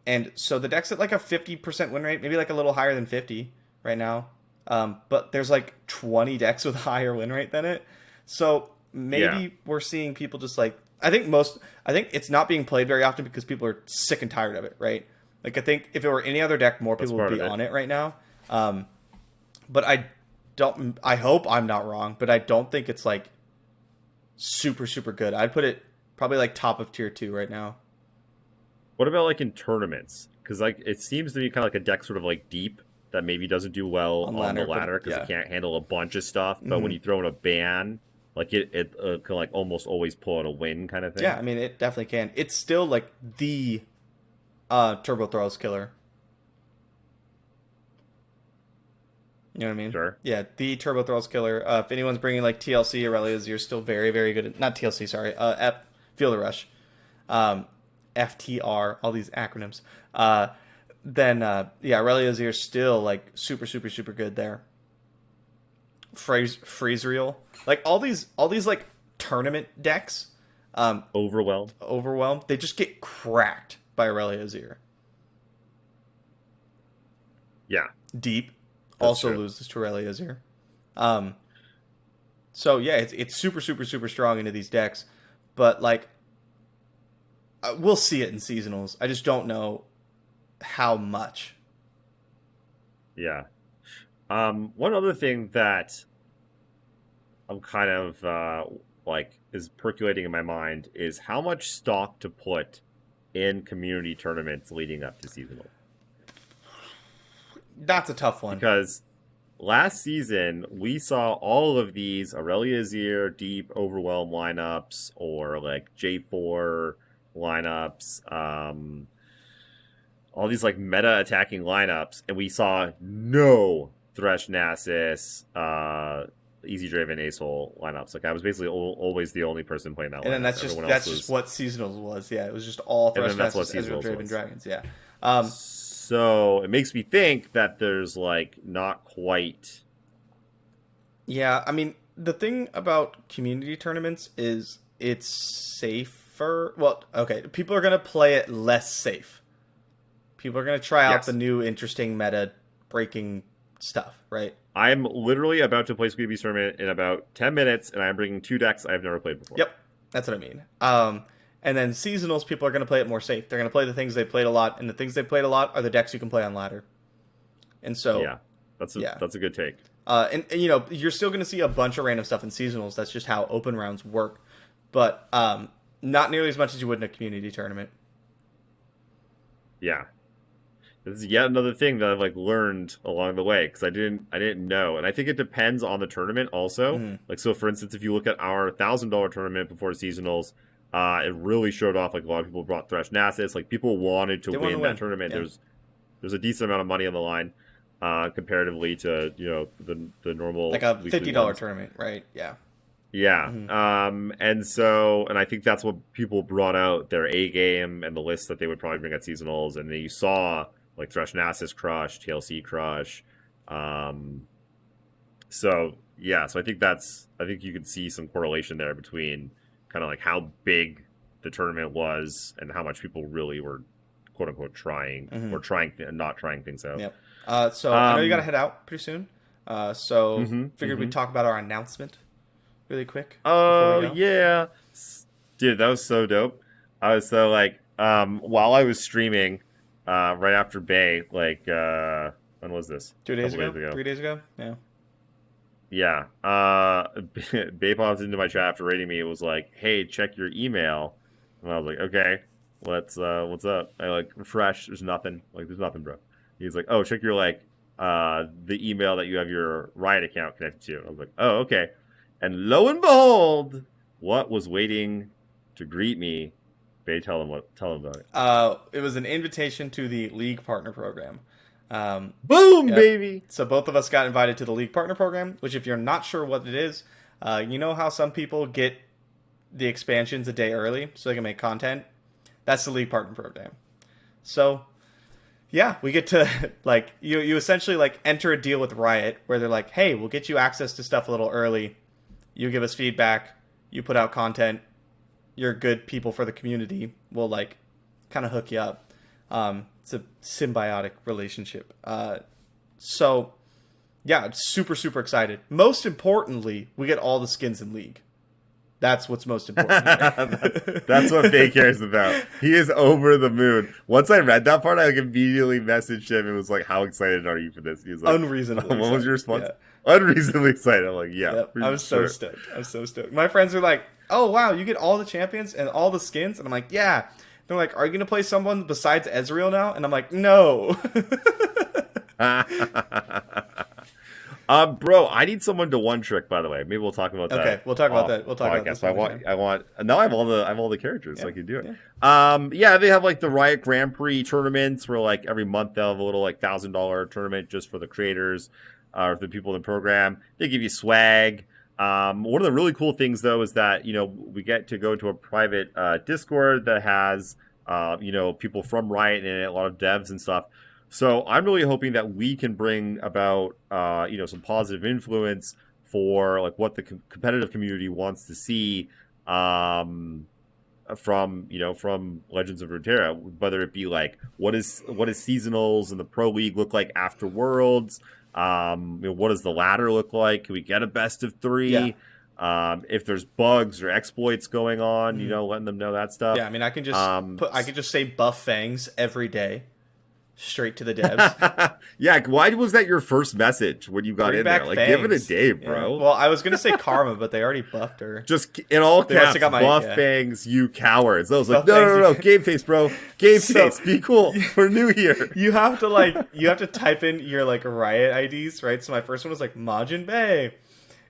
And so the deck's at like a 50% win rate, maybe like a little higher than 50 right now. But there's like 20 decks with a higher win rate than it. So maybe we're seeing people just like... I think it's not being played very often because people are sick and tired of it, right? Like, I think if it were any other deck, more people would be on it right now. But I hope I'm not wrong, but I don't think it's like super, super good. I'd put it probably like top of tier 2 right now. What about, like, in tournaments? Because, like, it seems to be kind of like a deck sort of, like, deep that maybe doesn't do well on the ladder because it can't handle a bunch of stuff. But when you throw in a ban, like, it can, like, almost always pull out a win kind of thing. Yeah, I mean, it definitely can. It's still, like, the Turbo Throws killer. You know what I mean? Sure. Yeah, the Turbo Throws killer. If anyone's bringing, like, TLC, Aurelia Azir still very, very good at... Not TLC, sorry. Field Rush. FTR, all these acronyms. Then Aurelia Azir still, like, super, super, super good there. Freeze Reel. Like, all these like tournament decks, Overwhelmed, they just get cracked by Aurelia Azir. Yeah. Deep That's also true. loses to Aurelia Azir. So yeah, it's super super super strong into these decks, but like we'll see it in seasonals. I just don't know how much. Yeah. One other thing that I'm kind of like is percolating in my mind is how much stock to put in community tournaments leading up to seasonal. That's a tough one. Because last season we saw all of these Aurelia Azir deep overwhelm lineups or like J4 lineups, all these like meta attacking lineups, and we saw no Thresh Nasus, Easy Draven Acehole lineups. Like I was basically always the only person playing that lineup. And then that's just what seasonals was. Yeah, it was just all Thresh Nasus, Ezreal, Draven, Dragons. Yeah. So it makes me think that there's like not quite. Yeah, I mean the thing about community tournaments is it's safer. Well, okay, people are gonna play it less safe. People are gonna try out the new interesting meta breaking stuff, right? I'm literally about to play Squeaky Beast Tournament in about 10 minutes, and I'm bringing 2 decks I've never played before. Yep, that's what I mean. And then seasonals, people are going to play it more safe. They're going to play the things they played a lot, and the things they played a lot are the decks you can play on ladder. And so, yeah, that's a good take. And you know, you're still going to see a bunch of random stuff in seasonals. That's just how open rounds work. But not nearly as much as you would in a community tournament. Yeah. This is yet another thing that I've like learned along the way because I didn't know, and I think it depends on the tournament also. Mm-hmm. Like so, for instance, if you look at our $1,000 tournament before seasonals, it really showed off. Like a lot of people brought Thresh Nasus. Like people wanted to win that tournament. Yeah. There's a decent amount of money on the line comparatively to the normal like a $50 tournament, right? Yeah. Yeah. Mm-hmm. And I think that's what people brought out their A game and the list that they would probably bring at seasonals, and then you saw. Like Thresh Nasus crush, TLC crush. So I think you could see some correlation there between kind of like how big the tournament was and how much people really were quote unquote trying or trying and not trying things out. Yep. So I know you got to head out pretty soon. Figured we'd talk about our announcement really quick. Oh yeah, dude, that was so dope. I was so like, while I was streaming. Right after Bay, like, when was this? 2 days ago? 3 days ago? Yeah. Yeah. Bay popped into my chat after rating me. It was like, hey, check your email. And I was like, okay, what's up? I like refresh. There's nothing. Like, there's nothing, bro. He's like, oh, check your, like, the email that you have your Riot account connected to. I was like, oh, okay. And lo and behold, what was waiting to greet me? Bay, tell them about it. It was an invitation to the League Partner Program. Boom, baby! So both of us got invited to the League Partner Program, which if you're not sure what it is, you know how some people get the expansions a day early so they can make content? That's the League Partner Program. So, yeah, we get to, like, you essentially, like, enter a deal with Riot where they're like, hey, we'll get you access to stuff a little early. You give us feedback. You put out content. You're good people for the community. We'll like kind of hook you up. It's a symbiotic relationship. So yeah, super, super excited. Most importantly, we get all the skins in League. That's what's most important. that's what Bay cares about. He is over the moon. Once I read that part, I like immediately messaged him and was like, how excited are you for this? He was like, unreasonably what was your response? Yeah. Unreasonably excited. I'm like, yeah. Yep. I was so stoked. My friends are like, oh, wow, you get all the champions and all the skins? And I'm like, yeah. They're like, are you going to play someone besides Ezreal now? And I'm like, no. Bro, I need someone to one trick, by the way. Maybe we'll talk about that. Okay, we'll talk about that. We'll talk about this. I want now I have all the characters, so I can do it. Yeah. They have like the Riot Grand Prix tournaments where like every month they'll have a little like $1,000 tournament just for the creators or the people in the program. They give you swag. One of the really cool things, though, is that, we get to go to a private Discord that has, people from Riot in it, a lot of devs and stuff. So I'm really hoping that we can bring about, some positive influence for like what the competitive community wants to see from Legends of Runeterra, whether it be like what is seasonals and the Pro League look like after Worlds. What does the ladder look like? Can we get a best of 3? If there's bugs or exploits going on, Mm. letting them know that stuff. Yeah, I mean, I can just say buff fangs every day, straight to the devs. Yeah, why was that your first message when you got Bring in back there? Like, give it a fangs. day, Yeah. bro. Well, I was gonna say Karma, but they already buffed her. Just in all They must caps, have got buff yeah. fangs, you cowards. I was like, Buff fangs, no, you- game face, bro. Game So- face, be cool. We're new here. You have to type in your Riot IDs, right? So my first one was Majin Bay.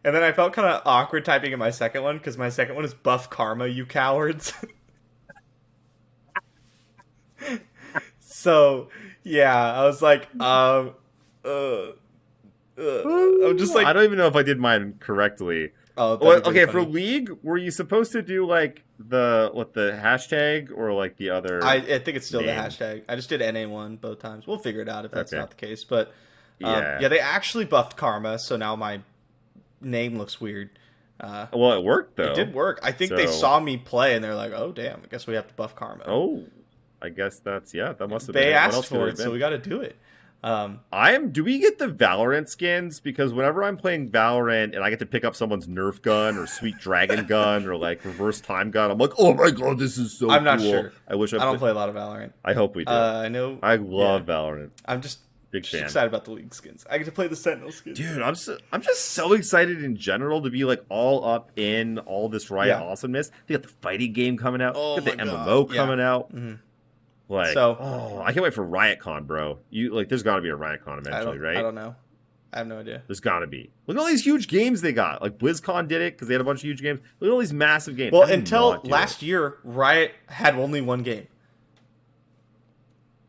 And then I felt kind of awkward typing in my second one because my second one is Buff Karma, you cowards. So, yeah, I was like, I'm just like, I don't even know if I did mine correctly. oh, Well, that'd be okay, really for funny. League, were you supposed to do the hashtag or the other? I think it's still name? the hashtag. I just did NA1 both times. We'll figure it out if that's Okay. not the case. But Yeah. yeah, they actually buffed Karma, so now my name looks weird. Well, it worked though. It did work. I think they So- saw me play and they're like, "Oh, damn! I guess we have to buff Karma." Oh, I guess that must have they been. What asked else could for it it, have so we been? got to do it. Do we get the Valorant skins? Because whenever I'm playing Valorant and I get to pick up someone's Nerf gun or Sweet Dragon gun or reverse time gun, I'm like, oh my god, this is so I'm not cool. sure. I wish I don't play a lot of Valorant. I hope we do. I know. I love Valorant. I'm just Big fan. excited about the League skins. I get to play the Sentinel skins. Dude, I'm just so excited in general to be all up in all this Riot Yeah. awesomeness. They got the fighting game coming out. Oh They got the my God. MMO Yeah. coming out. Mhm. I can't wait for RiotCon, bro. There's got to be a RiotCon eventually, right? I don't know. I have no idea. There's got to be. Look at all these huge games they got. BlizzCon did it because they had a bunch of huge games. Look at all these massive games. Well, How do you until not do last it? year, Riot had only one game.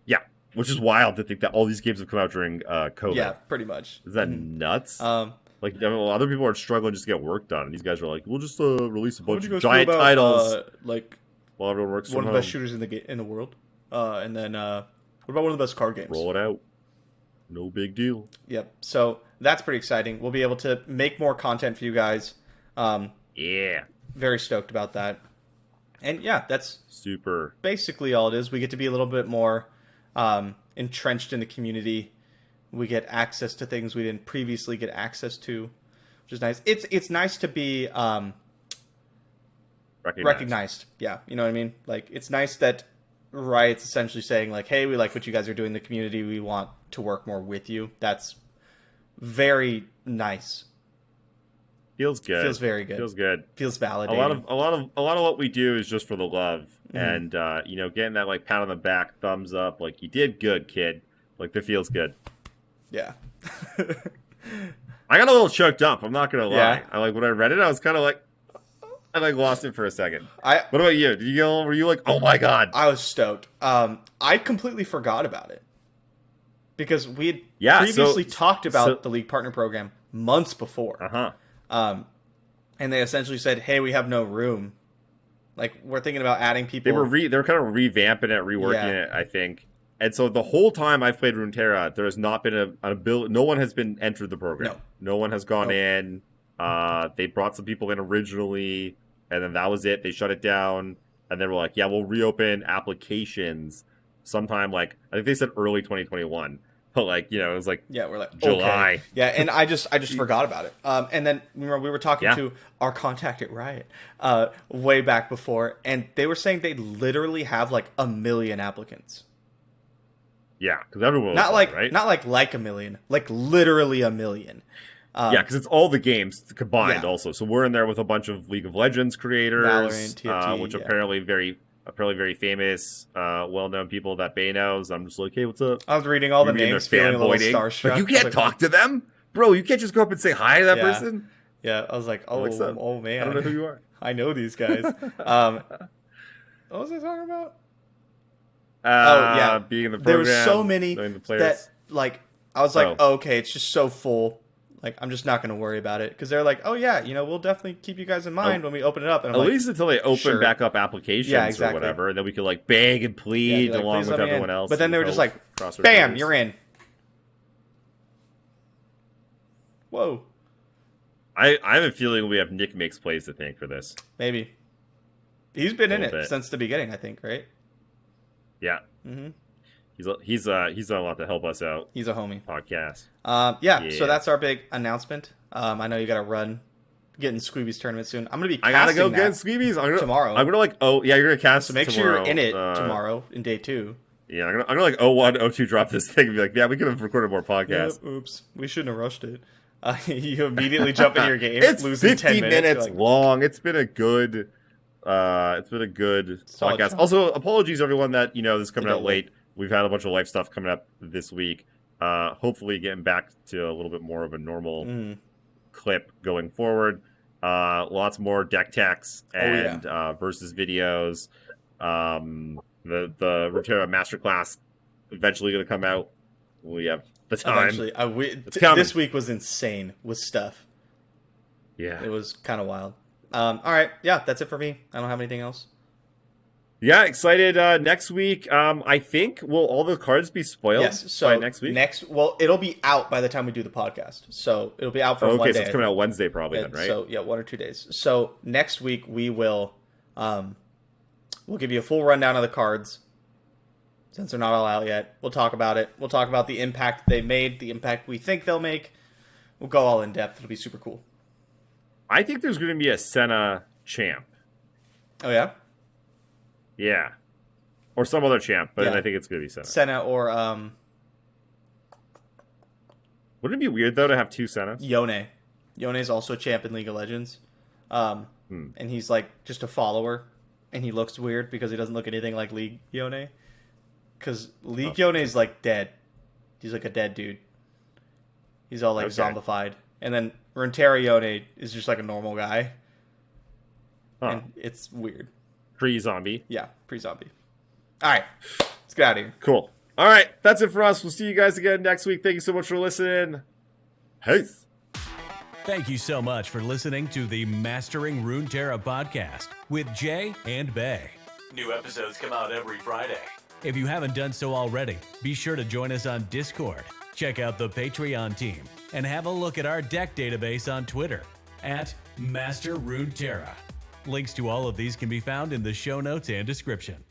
Yeah, which is wild to think that all these games have come out during COVID. Yeah, pretty much. Is that nuts? Um, Other people are struggling just to get work done, and these guys are like, "We'll just release a what bunch would you of guys giant feel about, titles like while everyone works one from of the home. best shooters in the world, and then what about one of the best card games? Roll it out. No big deal." Yep. So that's pretty exciting. We'll be able to make more content for you guys. Yeah, Very stoked about that. And yeah, that's super. basically all it is. We get to be a little bit more entrenched in the community. We get access to things we didn't previously get access to, which is nice. It's nice to be recognized. Yeah, you know what I mean? It's nice that Riot's essentially saying hey, we like what you guys are doing in the community. We want to work more with you. That's very nice. Feels good. Feels very good. Feels good. Feels validating. A lot of what we do is just for the love, and getting that pat on the back, thumbs up, you did good, kid. That feels good. Yeah. I got a little choked up. I'm not gonna lie. Yeah. When I read it, I was kind of I lost it for a second. I What about you? Were you like, oh my god? I was stoked. I completely forgot about it because we had previously talked about the League Partner Program months before. Uh-huh. And they essentially said, "Hey, we have no room. We're thinking about adding people." They were kind of revamping it, reworking it, I think. And so the whole time I've played Runeterra, there has not been an ability. No one has been entered the program. No one has gone in. They brought some people in originally, and then that was it. They shut it down, and then we're like, "Yeah, we'll reopen applications sometime." I think they said early 2021, but it was we're July. Okay. Yeah, and I just forgot about it. And then remember we were talking Yeah. to our contact at Riot way back before, and they were saying they literally have 1 million applicants. Yeah, because everyone was Not right? not like a million, literally 1 million. Yeah, because it's all the games combined Yeah. also. So we're in there with a bunch of League of Legends creators, Valorant, TFT, which yeah. apparently very famous, well-known people that Bay knows. I'm just like, hey, what's up? I was reading all the You mean names, they're feeling a little fanboying? starstruck. You I was can't talk to them? Bro, you can't just go up and say hi to that Yeah. person? Yeah, I was like, oh What's up? man, I don't know who you are. I know these guys. What was I talking about? Being in the There program. were so many knowing the players. that I was like, oh, okay, it's just so full. I'm just not going to worry about it because they're like, oh yeah, we'll definitely keep you guys in mind when we open it up. And I'm At least until they open sure. back up applications Yeah, exactly. or whatever, and then we could beg and plead be along "Please with let me in." everyone else. But then and they were just hope, like, cross our bam, fingers. you're in. Whoa, I have a feeling we have Nick Makes Plays to thank for this. maybe he's been in it Little bit. since the beginning, I think, right? Yeah. Mm-hmm. He's done a lot to help us out. He's a homie. Podcast. Yeah, Yeah. so that's our big announcement. I know you got to run getting Squeeby's tournament soon. I'm gonna be. I gotta go casting get that Squeebies. tomorrow. I'm gonna you're gonna cast. So make tomorrow. sure you're in it tomorrow in day 2. Yeah, I'm gonna like 01, 02 drop this thing and be like, yeah, we could have recorded more podcasts. Oops, we shouldn't have rushed it. You immediately jump in your game. It's losing 50 10 minutes like, long. It's been a good podcast. Also, apologies everyone that this is coming out late. We've had a bunch of life stuff coming up this week. Hopefully getting back to a little bit more of a normal clip going forward. Lots more deck techs and versus videos. The Runeterra Masterclass eventually going to come out. We have the time. Eventually, this week was insane with stuff. Yeah, it was kind of wild. All right, yeah, that's it for me. I don't have anything else. Yeah, excited. Next week, I think will all the cards be spoiled? Yes, so by next week. It'll be out by the time we do the podcast. So it'll be out for one day. So it's coming out Wednesday probably then, right? So yeah, 1 or 2 days. So next week we will, we'll give you a full rundown of the cards. Since they're not all out yet, we'll talk about it. We'll talk about the impact they made, the impact we think they'll make. We'll go all in depth. It'll be super cool. I think there's going to be a Senna champ. Oh yeah. Yeah, or some other champ, but Yeah. I think it's going to be Senna. Senna or Wouldn't it be weird though to have 2 Sennas? Yone. Yone's also a champ in League of Legends, and he's like just a follower, and he looks weird because he doesn't look anything like League Yone. Because League Yone is like dead. He's like a dead dude. He's all like zombified, and then Runeterra Yone is just like a normal guy, and it's weird. Pre-zombie. Yeah, pre-zombie. All right, let's get out of here. Cool. All right, that's it for us. We'll see you guys again next week. Thank you so much for listening. Peace. Thank you so much for listening to the Mastering Runeterra podcast with Jay and Bay. New episodes come out every Friday. If you haven't done so already, be sure to join us on Discord, check out the Patreon team, and have a look at our deck database on Twitter at Master Runeterra. Links to all of these can be found in the show notes and description.